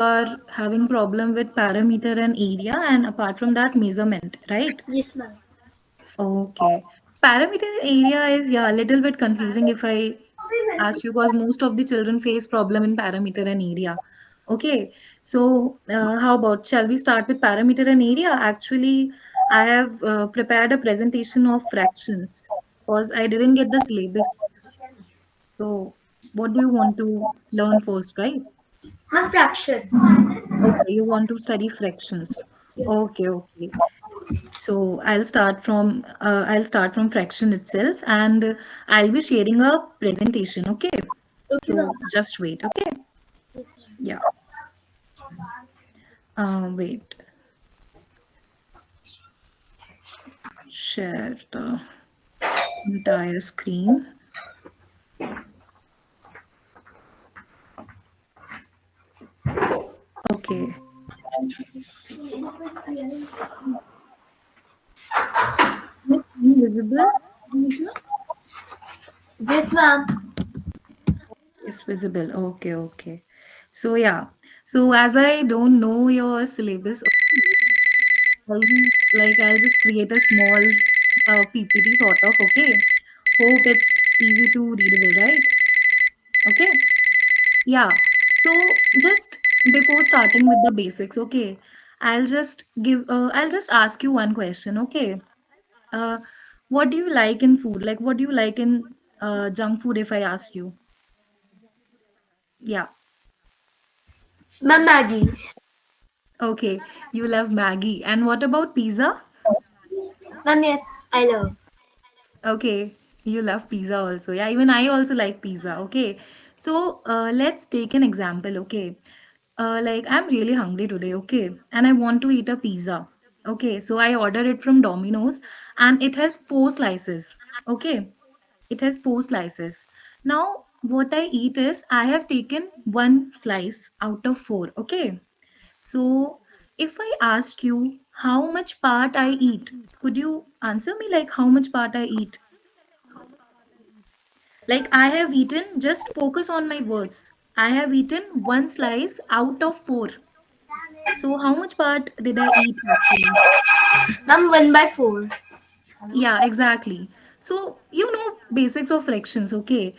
are having problem with parameter and area, and apart from that, measurement, right? Yes, ma'am. Okay. Parameter area is, yeah, a little bit confusing if I ask you, because most of the children face problem in parameter and area. Okay. So, how about, shall we start with parameter and area? Actually, I have prepared a presentation of fractions because I didn't get the syllabus. So, what do you want to learn first, right? Ma'am, fraction. Okay, you want to study fractions. Yes. Okay, okay. So I'll start from fraction itself, and I'll be sharing a presentation. Okay. Okay, ma'am. So just wait. Okay. Yes, ma'am. Yeah. Wait. Share the entire screen. Okay. Is screen visible? Yes, ma'am. It's visible. Okay. Okay. So yeah. So as I don't know your syllabus, I'll just create a small PPT sort of. Okay. Hope it's easy to readable, right? Okay. Yeah. So just before starting with the basics, okay, I'll just ask you one question, okay? Uh, what do you like in food? Like, what do you like in junk food if I ask you? Yeah. Ma'am, Maggie. Okay. You love Maggie. And what about pizza? Ma'am, yes, I love. Okay. You love pizza also. Yeah, even I also like pizza. Okay. So let's take an example, okay? Like I'm really hungry today, okay, and I want to eat a pizza. Okay, so I order it from Domino's, and it has four slices. Okay, it has four slices. Now, what I eat is I have taken one slice out of four. Okay, so if I ask you how much part I eat, could you answer me like how much part I eat? Like I have eaten, just focus on my words. I have eaten one slice out of four. So how much part did I eat actually? Ma'am, 1/4. Yeah, exactly. So you know basics of fractions, okay?